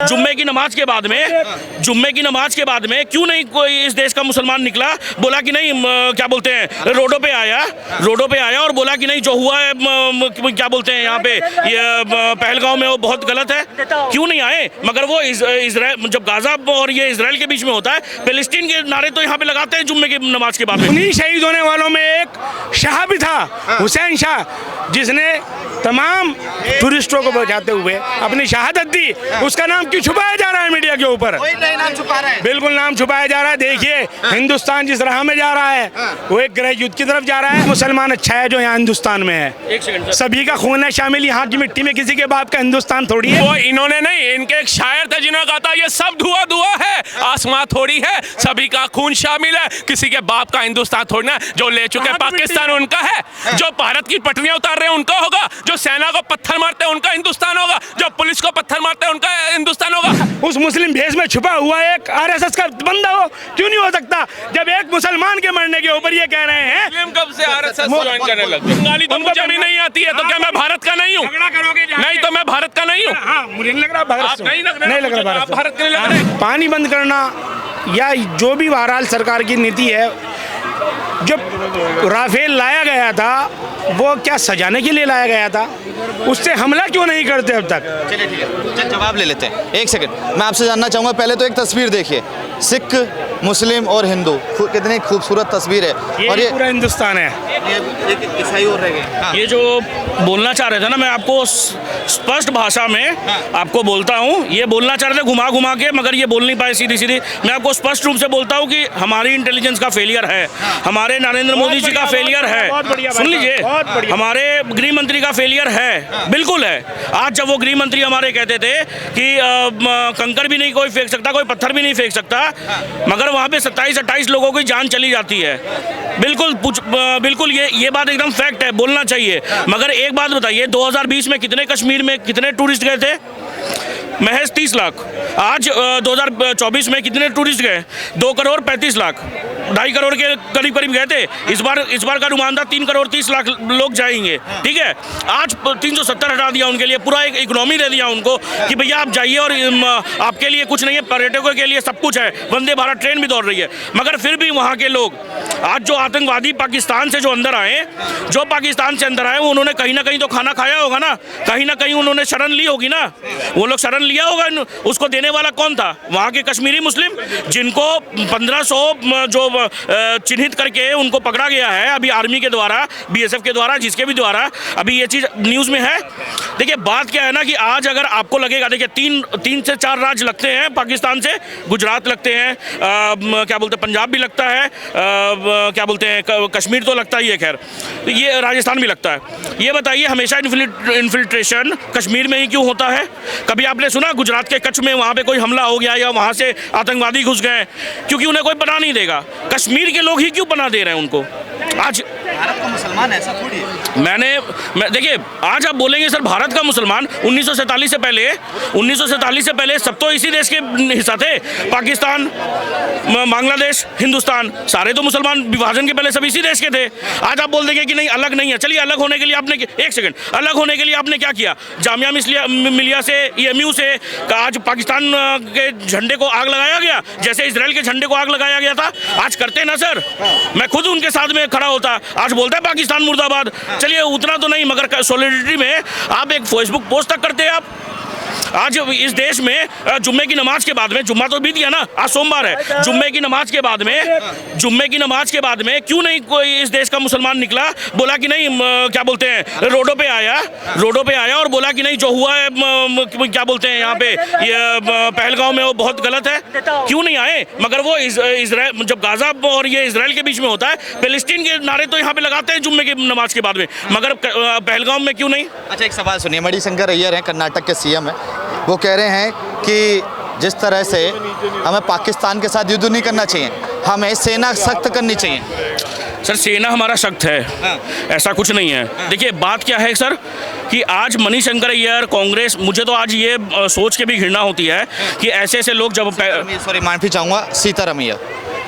जुम्मे की नमाज के बाद में, जुम्मे की नमाज के बाद में क्यों नहीं कोई इस देश का मुसलमान निकला, बोला कि नहीं क्या बोलते हैं, रोडों पे आया और बोला कि नहीं जो हुआ है क्या बोलते हैं यहाँ पे ये पहलगांव में वो बहुत गलत है। क्यों नहीं आए? मगर वो इजराइल, जब गाजा और ये इजराइल के बीच में होता है, फिलिस्तीन के नारे तो यहाँ पे लगाते हैं जुम्मे की नमाज के बाद में। उन्हीं शहीद होने वालों में एक शाह भी था, हुसैन शाह, जिसने तमाम टूरिस्टों को बचाते हुए अपनी शहादत दी। उसका नाम क्यों छुपाया जा रहा है मीडिया के ऊपर? नाम छुपा रहा है। बिल्कुल नाम छुपाया जा रहा है। देखिए हिंदुस्तान जिस राह में जा रहा है वो एक गृह युद्ध की तरफ जा रहा है। मुसलमान अच्छा है जो यहाँ हिंदुस्तान में है, एक सेकंड, सभी का खून है शामिल यहाँ की मिट्टी में, किसी के बाप का हिंदुस्तान थोड़ी है। वो इन्होंने नहीं, इनके एक शायर थे जिन्होंने कहा था ये सब धुआं धुआं है, आसमां थोड़ी है, सभी का खून शामिल है, किसी के बाप का हिंदुस्तान थोड़ी ना। जो ले चुके पाकिस्तान उनका है, जो भारत की पटरियां उतार रहे हैं उनका होगा, जो सेना को पत्थर मारते हैं उनका हिंदुस्तान होगा, जो पुलिस को पत्थर मारते हैं उनका हिंदुस्तान होगा। उस मुस्लिम भेष में छुपा हुआ एक आरएसएस का बंदा हो, क्यों नहीं हो सकता? जब एक मुसलमान के मरने के ऊपर ये कह रहे हैं मुस्लिम कब से आरएसएस ज्वाइन करने लगे? बंगाली तो मुझे भी नहीं आती है, तो क्या मैं भारत का नहीं हूँ? नहीं तो मैं भारत का नहीं हूँ। हाँ, मुझे नहीं लग रहा भारत से। नहीं लग रहा, नहीं लग रहा भारत से। भारत के लिए लग रहे। पानी बंद करना या जो भी बहरहाल सरकार की नीति है, जब राफेल लाया गया था वो क्या सजाने के लिए लाया गया था? उससे हमला क्यों नहीं करते अब तक? चलिए ठीक है, चल जवाब ले लेते हैं। एक सेकंड, मैं आपसे जानना चाहूँगा, पहले तो एक तस्वीर देखिए, सिख, मुस्लिम और हिंदू, कितनी खूबसूरत तस्वीर है। और ये पूरा हिंदुस्तान है। एक ईसाई और रह गए। हाँ। ये जो बोलना चाह रहे थे ना, मैं आपको स्पष्ट भाषा में आपको बोलता हूँ, ये बोलना चाह रहे थे घुमा घुमा के, मगर ये बोल नहीं पाए सीधी सीधी। मैं आपको स्पष्ट रूप से बोलता हूँ कि हमारी इंटेलिजेंस का फेलियर है, हमारे नरेंद्र मोदी जी का फेलियर है, सुन लीजिए, हमारे गृह मंत्री का फेलियर है, बिल्कुल है। आज जब वो गृह मंत्री हमारे कहते थे कि कंकर भी नहीं कोई फेंक सकता, कोई पत्थर भी नहीं फेंक सकता, मगर वहाँ पे 27-28 लोगों की जान चली जाती है। बिल्कुल ये बात एकदम फैक्ट है, बोलना चाहिए। मगर एक बात बताइए, 2020 में कितने कश्मीर में कितने टूरिस्ट गए थे? महज 30 लाख। आज 2024 में कितने टूरिस्ट गए? 2 करोड़ 35 लाख, 2.5 करोड़ के करीब करीब गए थे। इस बार का अनुमान था 3 करोड़ 30 लाख लोग जाएंगे, ठीक है। आज 370 हटा दिया उनके लिए, पूरा एक इकोनॉमी दे दिया उनको कि भैया आप जाइए और आपके लिए कुछ नहीं है, पर्यटकों के लिए सब कुछ है, वंदे भारत ट्रेन भी दौड़ रही है। मगर फिर भी वहाँ के लोग, आज जो आतंकवादी पाकिस्तान से जो अंदर आए, वो उन्होंने कहीं ना कहीं तो खाना खाया होगा ना, कहीं ना कहीं उन्होंने शरण ली होगी ना, वो लोग शरण लिया होगा। उसको देने वाला कौन था? वहाँ के कश्मीरी मुस्लिम, जिनको 1500 जो चिन्हित करके उनको पकड़ा गया है अभी आर्मी के द्वारा, बीएसएफ के द्वारा, जिसके भी द्वारा अभी ये चीज़ न्यूज़ में है। देखिए बात क्या है ना कि आज अगर आपको लगेगा, देखिए 3 से 4 राज्य लगते हैं पाकिस्तान से, गुजरात लगते हैं, क्या बोलते हैं, पंजाब भी लगता है, क्या बोलते हैं, कश्मीर तो लगता ही है, खैर ये राजस्थान भी लगता है। ये बताइए हमेशा इन्फिल्ट्रेशन कश्मीर में ही क्यों होता है? कभी आपने सुना गुजरात के कच्छ में वहाँ पे कोई हमला हो गया या वहाँ से आतंकवादी घुस गए? क्योंकि उन्हें कोई पनाह नहीं देगा। कश्मीर के लोग ही क्यों पनाह दे रहे हैं उनको? आज भारत का मुसलमान ऐसा थोड़ी है। देखिए आज आप बोलेंगे सर भारत का मुसलमान, 1947 से पहले सब तो इसी देश के हिस्सा थे। पाकिस्तान, बांग्लादेश, हिंदुस्तान, सारे तो मुसलमान विभाजन के पहले सब इसी देश के थे। आज आप बोल देंगे कि नहीं अलग नहीं है। चलिए अलग होने के लिए आपने, एक सेकंड, अलग होने के लिए आपने क्या किया? जामिया मिलिया से, EMU से आज पाकिस्तान के झंडे को आग लगाया गया, जैसे इजराइल के झंडे को आग लगाया गया था। आज करते ना सर, मैं खुद उनके साथ में खड़ा होता। आज बोलता है पाकिस्तान मुर्दाबाद। चलिए उतना तो नहीं, मगर सॉलिडरिटी में आप एक फेसबुक पोस्ट तक करते हैं आप। आज इस देश में जुम्मे की नमाज के बाद में, जुम्मा तो बीत गया ना, आज सोमवार है, जुम्मे की नमाज के बाद में क्यों नहीं कोई इस देश का मुसलमान निकला, बोला कि नहीं क्या बोलते हैं, रोडों पे आया और बोला कि नहीं जो हुआ है क्या बोलते हैं यहाँ पे ये पहलगांव में वो बहुत गलत है? क्यों नहीं आए? मगर वो इजराइल, जब गाजा और ये इजराइल के बीच में होता है, फिलिस्तीन के नारे तो यहाँ पे लगाते हैं जुम्मे की नमाज के बाद में, मगर पहलगांव में क्यों नहीं? अच्छा एक सवाल सुनिए, मणिशंकर अय्यर हैं, कर्नाटक के CM हैं, वो कह रहे हैं कि जिस तरह से हमें पाकिस्तान के साथ युद्ध नहीं करना चाहिए, हमें सेना सख्त करनी चाहिए। सर सेना हमारा सख्त है, ऐसा कुछ नहीं है। देखिए बात क्या है सर कि आज मणिशंकर अय्यर, कांग्रेस, मुझे तो आज ये सोच के भी घृणा होती है कि ऐसे लोग जब, सॉरी माफी चाहूँगा, सीतारमैया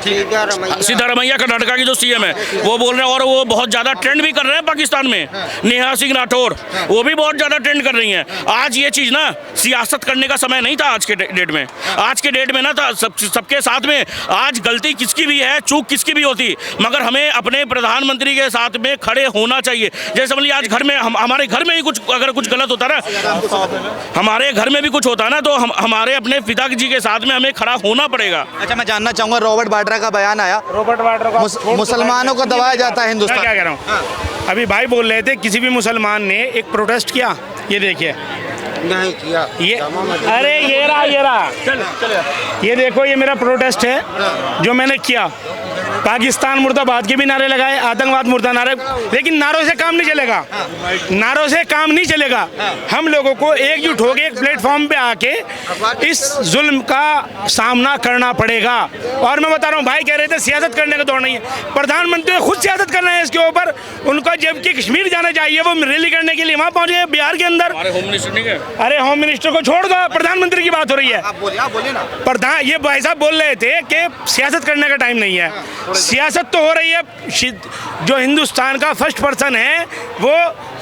सिद्धारमैया कर्नाटका की जो सीएम है वो बोल रहे हैं, और वो बहुत ज़्यादा ट्रेंड भी कर रहे हैं पाकिस्तान में। नेहा सिंह राठौर वो भी बहुत ज़्यादा ट्रेंड कर रही हैं। आज ये चीज़ ना सियासत करने का समय नहीं था आज के डेट में। आज के डेट में ना था सबके साथ में, आज गलती किसकी भी है, चूक किसकी भी होती, मगर हमें अपने प्रधानमंत्री के साथ में खड़े होना चाहिए। जैसे बोलिए आज घर में हमारे घर में ही कुछ अगर कुछ गलत होता ना, हमारे घर में भी कुछ होता ना, तो हमारे अपने पिताजी के साथ में हमें खड़ा होना पड़ेगा। अच्छा, मैं जानना चाहूंगा, रॉबर्ट वाड्रा का बयान आया, रॉबर्ट वाड्रा का मुसलमानों को दबाया जाता है मैं हिंदुस्तान। क्या कह रहा हूँ, अभी भाई बोल रहे थे किसी भी मुसलमान ने एक प्रोटेस्ट किया, ये देखिए नहीं किया ये, अरे ये रहा ये देखो, ये मेरा प्रोटेस्ट है जो मैंने किया। पाकिस्तान मुर्दाबाद के भी नारे लगाए, आतंकवाद मुर्दा नारे, लेकिन नारों से काम नहीं चलेगा, नारों से काम नहीं चलेगा। हम लोगों को एकजुट होकर एक प्लेटफॉर्म पे आके इस जुल्म का सामना करना पड़ेगा। और मैं बता रहा हूँ, भाई कह रहे थे सियासत करने का दौर नहीं है, प्रधानमंत्री को खुद सियासत करना है इसके ऊपर। उनको जबकि कश्मीर जाना चाहिए, वो रैली करने के लिए वहाँ पहुँचे बिहार के अंदर। होम मिनिस्टर नहीं गए? अरे होम मिनिस्टर को छोड़ दो, प्रधानमंत्री की बात हो रही है। आप बोलिए ना। प्रधान ये भाई साहब बोल रहे थे कि सियासत करने का टाइम नहीं है। सियासत तो हो रही है। जो हिंदुस्तान का फर्स्ट पर्सन है वो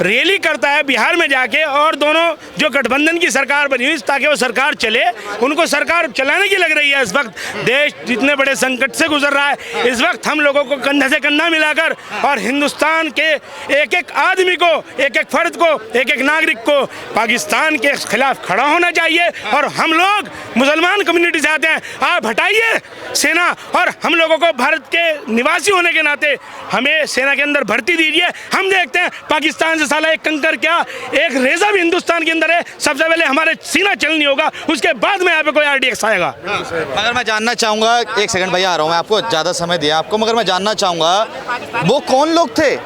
रैली करता है बिहार में जाके, और दोनों जो गठबंधन की सरकार बनी हुई ताकि वो सरकार चले, उनको सरकार चलाने की लग रही है। इस वक्त देश जितने बड़े संकट से गुजर रहा है, इस वक्त हम लोगों को कंधे से कंधा मिलाकर और हिंदुस्तान के एक एक आदमी को, एक एक फर्द को, एक एक नागरिक को पाकिस्तान के खिलाफ खड़ा होना चाहिए। और हम लोग मुसलमान कम्युनिटी से आते हैं, आप हटाइए सेना, और हम लोगों को भारत के निवासी होने के नाते हमें सेना के अंदर भर्ती दीजिए। हम देखते हैं पाकिस्तान से साला एक कंकर क्या, एक रेजा भी हिंदुस्तान के अंदर है। सबसे पहले हमारे सीना चलनी होगा, उसके बाद में यहाँ पे कोई RDX आएगा। मगर मैं जानना चाहूंगा, एक सेकंड भैया आ रहा हूँ, मैं आपको ज़्यादा समय दिया आपको, मगर मैं जानना चाहूंगा वो कौन लोग थे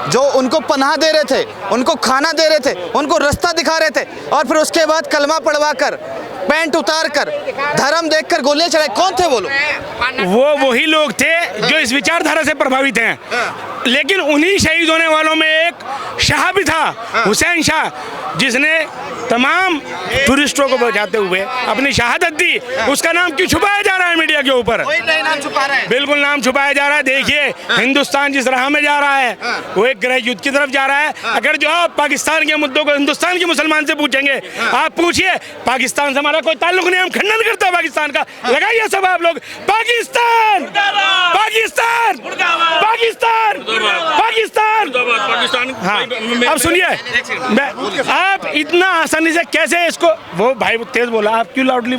जो उनको पनाह दे रहे थे, उनको खाना दे रहे थे, उनको रास्ता दिखा रहे थे, और फिर उसके बाद कलमा पढ़वा कर, पैंट उतार कर, धर्म देखकर गोलियां चलाई? कौन थे वो लोग? वो वही लोग थे जो इस विचारधारा से प्रभावित हैं। लेकिन उन्हीं शहीद होने वालों में एक शाह भी था, हुसैन शाह, जिसने तमाम टूरिस्टों को बचाते हुए अपनी शहादत दी। उसका नाम क्यों छुपाया जा रहा है मीडिया के ऊपर? नाम छुपा रहे हैं। बिल्कुल नाम छुपाया जा रहा है। देखिए हिंदुस्तान जिस राह में जा रहा है वो एक गृह युद्ध की तरफ जा रहा है। अगर जो आप पाकिस्तान के मुद्दों को हिंदुस्तान के मुसलमान से पूछेंगे, आप पूछिए, पाकिस्तान से हमारा कोई ताल्लुक नहीं, हम खंडन करते हैं पाकिस्तान का। लगाइए सब आप लोग, पाकिस्तान पाकिस्तान पाकिस्तान पाकिस्तान पाकिस्तान। हाँ, अब सुनिए, आप इतना आसानी से कैसे इसको, वो भाई तेज बोला, आप क्यों लाउडली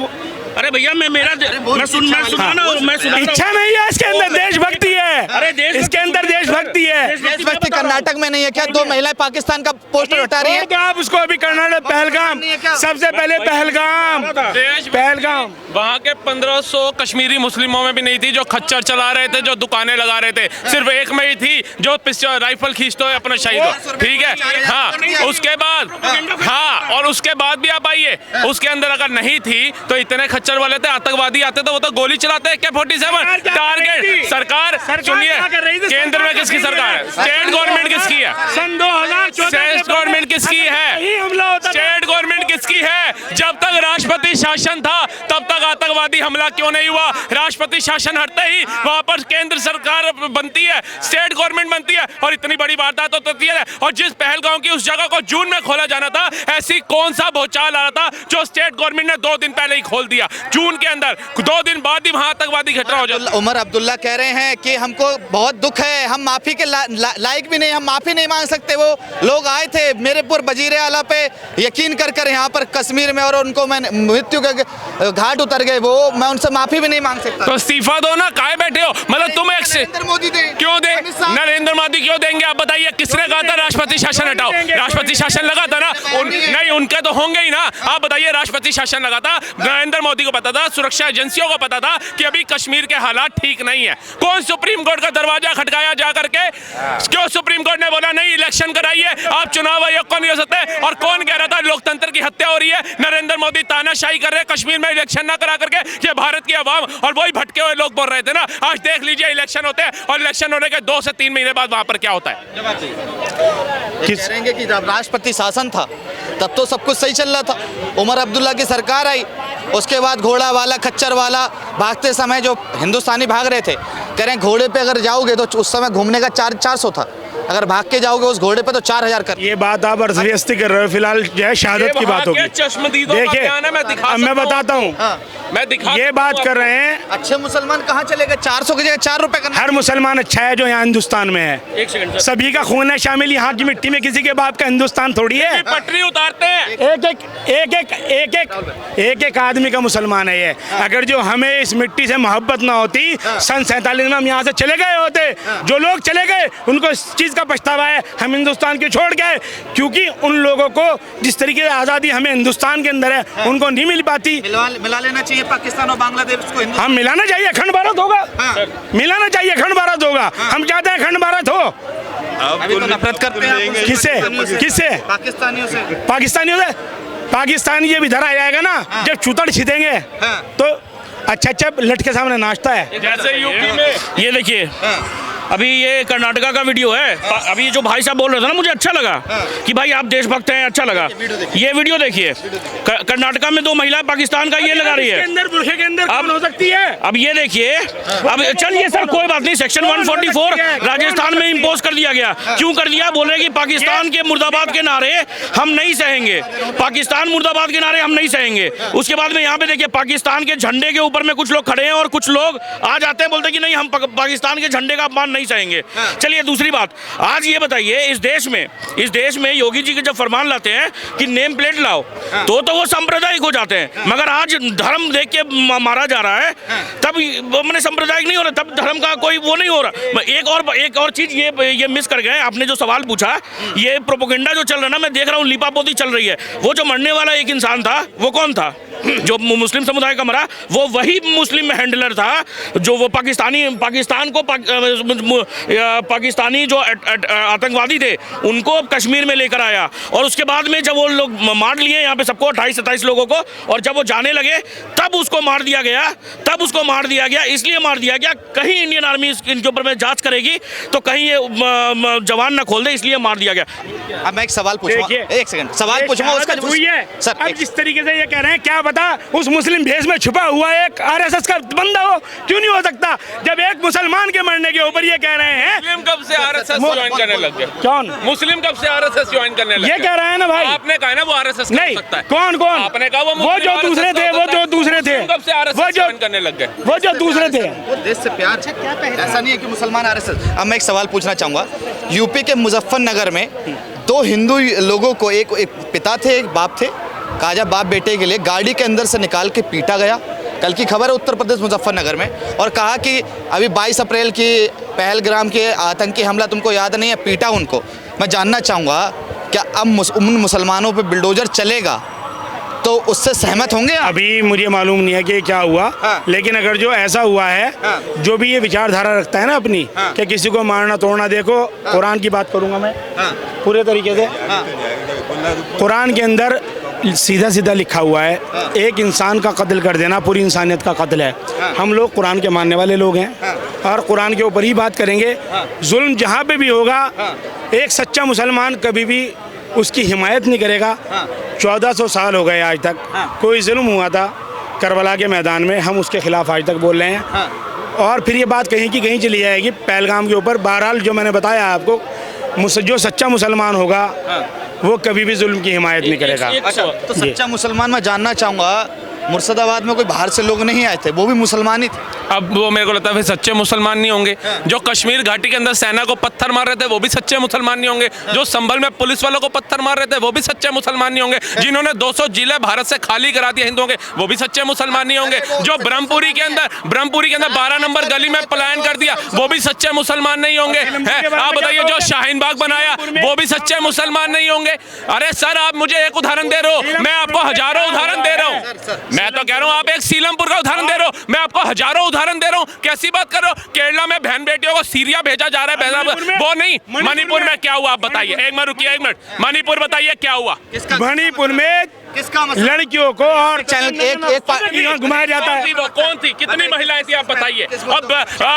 अरे भैया मैं सुना इच्छा नहीं है इसके अंदर, देशभक्ति है। अरे इसके अंदर देशभक्ति है। देशभक्ति कर्नाटक में नहीं है क्या? 2 महिलाएं पाकिस्तान का पोस्टर हटा रही है। तो आप उसको अभी कर्नाटक पहलगाम, सबसे पहले पहलगाम पहलगाम वहाँ के 1500 कश्मीरी मुस्लिमों में भी नहीं थी जो खच्चर चला रहे थे, जो दुकानें लगा रहे थे। सिर्फ एक में ही थी जो राइफल खींचते हुए अपना शहीद हो। ठीक है, हाँ, उसके बाद, हाँ, और उसके बाद भी आप आइए, उसके अंदर अगर नहीं थी तो इतने खच्चर वाले थे, आतंकवादी आते तो वो तो गोली चलाते हैं। क्या 47 टारगेट सरकार? सुनिए, केंद्र में किसकी सरकार है? स्टेट गवर्नमेंट किसकी है? सन 2014 स्टेट गवर्नमेंट किसकी है? स्टेट गवर्नमेंट किसकी है? जब तक राष्ट्रपति शासन था तब तक आतंकवादी हमला क्यों नहीं हुआ? राष्ट्रपति शासन हटते ही वहां पर केंद्र सरकार बनती है, स्टेट गवर्नमेंट बनती है, और इतनी बड़ी वारदात होती है। और जिस पहलगाम की उस जगह को जून में खोला जाना था, ऐसी कौन सा भूचाल आ रहा था जो स्टेट गवर्नमेंट ने 2 दिन पहले ही खोल दिया? जून के अंदर 2 दिन बाद ही वहां आतंकवादी घटना हो जाता। उमर अब्दुल्ला कह रहे हैं कि हमको बहुत दुख है, हम माफी के लायक भी नहीं, हम माफी नहीं मांग सकते। वो लोग आए थे मेरे पूर्व वजीर आला पे यकीन कर यहाँ पर कश्मीर में, और उनको मैं मृत्यु के घाट उतर गए, वो मैं उनसे माफी भी नहीं मांग सकता। तो इस्तीफा दो ना, काहे बैठे हो? मतलब तुम एक नरेंद्र मोदी दे, क्यों दे? नरेंद्र मोदी क्यों देंगे? आप बताइए, किसने कहा था राष्ट्रपति शासन हटाओ? राष्ट्रपति शासन लगा था ना? नहीं, उनके तो होंगे ही ना। आप बताइए, राष्ट्रपति शासन लगा था, नरेंद्र मोदी को पता था, सुरक्षा एजेंसियों को पता था कि अभी कश्मीर के हालात ठीक नहीं है। कौन सुप्रीम कोर्ट का दरवाजा खटकाया जा करके? क्यों सुप्रीम कोर्ट ने बोला नहीं इलेक्शन कराइए, आप चुनाव आयोग को नहीं हो सकते? और कौन कह रहा था लोकतंत्र की हत्या हो रही है? नरेंद्र मोदी तानाशाही कर रहे हैं कश्मीर में इलेक्शन ना करा करके। ये भारत की आवाम और वही भटके हुए लोग बोल रहे थे ना। आज देख लीजिए, इलेक्शन होते हैं और इलेक्शन होने के 2 से 3 महीने बाद वहां पर क्या होता है। कहेंगे कि जब राष्ट्रपति शासन था तब तो सब कुछ सही चल रहा था, उमर अब्दुल्ला की सरकार आई, उसके बाद घोड़ा वाला खच्चर वाला भागते समय जो हिंदुस्तानी भाग रहे थे, कह रहे हैं घोड़े पे अगर जाओगे तो उस समय घूमने का 400 था, अगर भाग के जाओगे उस घोड़े पे तो 4000 कर। ये बात आप अर्थव्यवस्था कर रहे हो, फिलहाल जो है शहादत की बात होगी। देखिए मैं बताता हूँ, मैं दिखा ये बात कर रहे हैं, अच्छे मुसलमान कहाँ चले गए? 400 की जगह 4 रुपए करना। हर मुसलमान अच्छा है जो यहाँ हिंदुस्तान में है। एक सेकंड सर। सभी का खून है शामिल यहाँ की मिट्टी में, किसी के बाप का हिंदुस्तान थोड़ी है। पटरी उतारते हैं। एक आदमी का मुसलमान है ये। अगर जो हमें इस मिट्टी से मोहब्बत ना होती, सन 47 में हम यहाँ से चले गए होते। जो लोग चले गए उनको इस चीज़ का पछतावा है, हम हिंदुस्तान के छोड़ गए, क्योंकि उन लोगों को जिस तरीके से आज़ादी हमें हिंदुस्तान के अंदर है उनको नहीं मिल पाती। मिला लेना चाहिए पाकिस्तान और बांग्लादेश को। हम मिलाना चाहिए, अखंड भारत होगा। मिलाना चाहिए, अखंड भारत होगा। हम चाहते हैं अखंड भारत हो। अभी तो नफरत करते हैं किससे? पाकिस्तानियों से। पाकिस्तानियों से? पाकिस्तानी जब इधर आ जाएगा ना, जब चूतड़ छिदेंगे तो अच्छा लट के सामने नाचता है। जैसे यूपी में ये देखिए, अभी ये कर्नाटका का वीडियो है। अभी जो भाई साहब बोल रहे थे ना, मुझे अच्छा लगा कि भाई आप देशभक्त हैं, अच्छा लगा। ये वीडियो देखिए, कर्नाटका में 2 महिला पाकिस्तान का ये लगा रही है। बुरखे के अंदर कौन हो सकती है? अब ये देखिए, अब चलिए सर कोई बात नहीं, सेक्शन 144 राजस्थान में इम्पोज कर दिया गया। क्यों कर दिया? बोल रहे कि पाकिस्तान के मुर्दाबाद के नारे हम नहीं सहेंगे, पाकिस्तान मुर्दाबाद के नारे हम नहीं सहेंगे। उसके बाद में यहाँ पे देखिए, पाकिस्तान के झंडे के ऊपर में कुछ लोग खड़े हैं और कुछ लोग आ जाते हैं, बोलते कि नहीं हम पाकिस्तान के झंडे का अपमान नहीं सहेंगे। चलिए दूसरी बात, आज ये बताइए, इस देश में योगी जी के जब फरमान लाते हैं कि नेम प्लेट लाओ, तो वो सांप्रदायिक हो जाते हैं। मगर आज धर्म देख के मारा जा रहा है, तब मैंने सांप्रदायिक नहीं हो रहा, तब धर्म का कोई वो नहीं हो रहा। एक और चीज ये मिस कर गए, आपने जो सवाल पूछा, ये प्रोपोगेंडा जो चल रहा है ना, मैं देख रहा हूँ लीपापोती चल रही है। वो जो मरने वाला एक इंसान था, वो कौन था? जो मुस्लिम समुदाय का मरा, वो वही मुस्लिम हैंडलर था जो वो पाकिस्तानी जो आतंकवादी थे उनको कश्मीर में लेकर आया। और उसके बाद में जब वो लोग मार लिए यहाँ पे सबको, 28-27 लोगों को, और जब वो जाने लगे तब उसको मार दिया गया। इसलिए मार दिया गया, कहीं इंडियन आर्मी इनके ऊपर में जांच करेगी तो कहीं ये जवान ना खोल दे, इसलिए मार दिया गया। अब मैं एक सवाल पूछूंगा, एक सेकंड सवाल पूछूंगा उसका हुई है सर। अब जिस तरीके से ये कह रहे हैं, क्या पता उस मुस्लिम भेष में छुपा हुआ एक आरएसएस का बंदा हो। क्यों नहीं हो सकता? जब एक मुसलमान के मरने के ऊपर ये कह रहे हैं, मुस्लिम कब से आरएसएस ज्वाइन करने लग गए? कौन मुस्लिम कब से आरएसएस ज्वाइन करने लग गए? ये कह रहे हैं ना भाई, आपने कहा ना वो आरएसएस नहीं सकता है। कौन आपने कहा वो जो दूसरे थे, कब से आरएसएस ज्वाइन करने लग गए? वो जो दूसरे थे। देश से प्यार ऐसा नहीं है कि मुसलमान आरएसएस। अब मैं एक सवाल पूछना चाहूँगा, यूपी के मुजफ्फरनगर में 2 हिंदू लोगों को, एक पिता थे एक बाप थे, कहा जा बाप बेटे के लिए गाड़ी के अंदर से निकाल के पीटा गया। कल की खबर है उत्तर प्रदेश मुजफ्फरनगर में, और कहा कि अभी 22 अप्रैल की पहलगाम के आतंकी हमला तुमको याद नहीं है, पीटा उनको। मैं जानना चाहूँगा, क्या अब उन मुसलमानों पे बुलडोजर चलेगा तो उससे सहमत होंगे आप? अभी मुझे मालूम नहीं है कि क्या हुआ, लेकिन अगर जो ऐसा हुआ है, जो भी ये विचारधारा रखता है ना अपनी, कि किसी को मारना तोड़ना, देखो कुरान की बात करूंगा मैं पूरे तरीके से। कुरान के अंदर सीधा लिखा हुआ है, एक इंसान का कत्ल कर देना पूरी इंसानियत का कत्ल है। हम लोग कुरान के मानने वाले लोग हैं और कुरान के ऊपर ही बात करेंगे। जुल्म जहाँ पे भी होगा, एक सच्चा मुसलमान कभी भी उसकी हिमायत नहीं करेगा। 1400 साल हो गए आज तक, कोई जुल्म हुआ था करबला के मैदान में, हम उसके खिलाफ आज तक बोल रहे हैं। और फिर ये बात कहीं की कहीं चली जाएगी पहलगाम के ऊपर। बहरहाल जो मैंने बताया आपको, जो सच्चा मुसलमान होगा वो कभी भी जुल्म की हिमायत नहीं करेगा। अच्छा, तो सच्चा मुसलमान मैं जानना चाहूँगा, मुर्शिदाबाद में कोई बाहर से लोग नहीं आए थे, वो भी मुसलमान ही थे। अब वो मेरे को लगता है फिर सच्चे मुसलमान नहीं होंगे। जो कश्मीर घाटी के अंदर सेना को पत्थर मार रहे थे वो भी सच्चे मुसलमान नहीं होंगे। जो संभल में पुलिस वालों को पत्थर मार रहे थे वो भी सच्चे मुसलमान नहीं होंगे। जिन्होंने 200 जिले भारत से खाली करा दिए हिंदुओं के, वो भी सच्चे मुसलमान नहीं होंगे। जो ब्रह्मपुरी के अंदर 12 नंबर गली में पलायन कर दिया, वो भी सच्चे मुसलमान नहीं होंगे। आप बताइए, जो शाहीन बाग बनाया वो भी सच्चे मुसलमान नहीं होंगे। अरे सर, आप मुझे एक उदाहरण दे रहे हो, मैं आपको हजारों उदाहरण दे रहा हूँ। मैं तो कह रहा हूँ, आप एक सीलमपुर का उदाहरण दे रहे हो, मैं आपको हजारों उदाहरण दे रहा हूँ। कैसी बात कर रहे हो? केरला में बहन बेटियों को सीरिया भेजा जा रहा है, वो नहीं। मणिपुर में क्या हुआ आप बताइए? एक मिनट रुकिए, एक मिनट। मणिपुर बताइए क्या हुआ? मणिपुर में किसका मसला? लड़कियों को और चैनल एक घुमाया जाता है। कौन थी, कितनी महिलाएं थी, आप बताइए। अब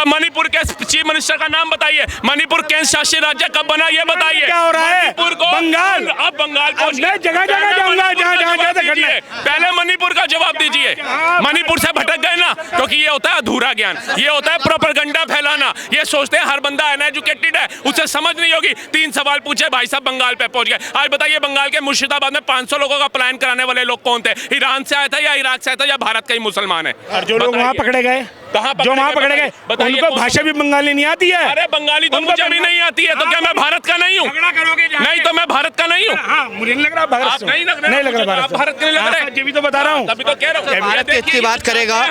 मणिपुर के चीफ मिनिस्टर का नाम बताइए। मणिपुर केंद्र शासित राज्य कब बना, ये बताइए। क्या हो रहा है? मणिपुर को बंगाल। अब बंगाल पहुंच मैं जगह जगह जाऊंगा जहाँ जाते करना है। पहले मणिपुर का जवाब दीजिए। मणिपुर से भटक गए ना, क्योंकि ये होता है अधूरा ज्ञान, ये होता है प्रोपेगेंडा फैलाना। ये सोचते हैं हर बंदा अनएजुकेटेड है, उसे समझ नहीं होगी। 3 सवाल पूछे, भाई साहब बंगाल पे पहुंच गए। आज बताइए, बंगाल के मुर्शिदाबाद में 500 लोगों का पलायन कराने वाले लोग कौन थे? ईरान से आया था या इराक से आया था या भारत का ही मुसलमान है? और जो लोग वहाँ पकड़े गए, जो वहाँ पकड़े गए, उनको भाषा भी बंगाली नहीं आती है। अरे बंगाली तो मुझे भी नहीं आती है, तो क्या मैं भारत का नहीं हूँ? नहीं तो मैं भारत का नहीं हूँ। हाँ, मुझे नहीं लग रहा भारत से। नहीं लग रहा भारत आप से। भारत के नहीं लग रहे। ये भी तो बता रहा हूँ। तभी तो कह रहा हूँ भारत की इतनी बात करेगा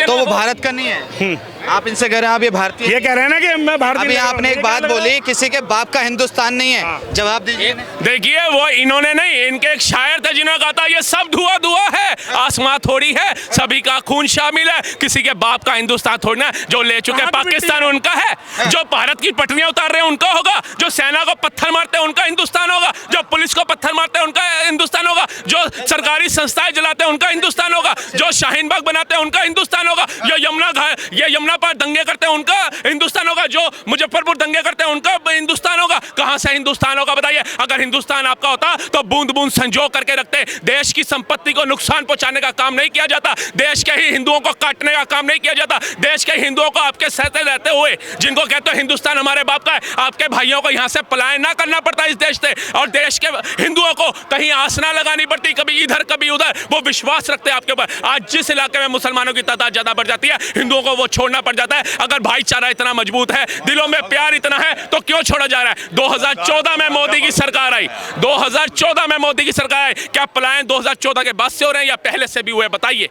तो वो भारत का नहीं है। आप इनसे कह रहे हैं आप ये भारतीय, ये कह रहे हैं ना कि मैं भारतीय। अभी आपने एक बात बोली, किसी के बाप का हिंदुस्तान नहीं है, जवाब दीजिए। देखिए, वो इन्होंने नहीं, इनके एक शायर थे जिन्होंने कहा था ये सब धुआं धुआं है, आसमां थोड़ी है, सभी का खून शामिल है, किसी के बाप का हिंदुस्तान थोड़ी ना। जो ले चुके पाकिस्तान उनका है, जो भारत की पटरियां उतार रहे हैं उनका होगा, जो सेना को पत्थर मारते हैं उनका हिंदुस्तान होगा, जो पुलिस को पत्थर मारते हैं उनका हिंदुस्तान होगा, जो सरकारी संस्थाएं जलाते हैं उनका हिंदुस्तान होगा, जो शाहीन बाग बनाते हैं उनका हिंदुस्तान होगा, ये यमुना पर दंगे करते हैं उनका हिंदुस्तान होगा, जो मुजफ्फरपुर दंगे करते हैं उनका हिंदुस्तान होगा। कहां से हिंदुस्तान होगा बताइए? अगर हिंदुस्तान आपका होता तो बूंद बूंद संजो करके रखते। देश की संपत्ति को नुकसान पहुंचाने का काम नहीं किया जाता, देश के ही हिंदुओं को काटने का काम नहीं किया जाता, देश के हिंदुओं को आपके सहते रहते हुए, जिनको कहते हो हिंदुस्तान हमारे बाप का है, आपके भाइयों को यहां से पलायन ना करना पड़ता इस देश से, और देश के हिंदुओं को कहीं आस ना लगानी पड़ती, कभी इधर कभी उधर। वो विश्वास रखते हैं आपके ऊपर। आज जिस इलाके में मुसलमानों की तादाद ज्यादा बढ़ जाती है, हिंदुओं को वो छोड़ना पड़ जाता है। अगर भाईचारा इतना मजबूत है, दिलों में प्यार इतना है, तो क्यों छोड़ा जा रहा है? 2014 में मोदी की सरकार आई, 2014 में मोदी की सरकार आई। क्या पलायन 2014 के बाद से हो रहे हैं या पहले से भी हुए? बताइए।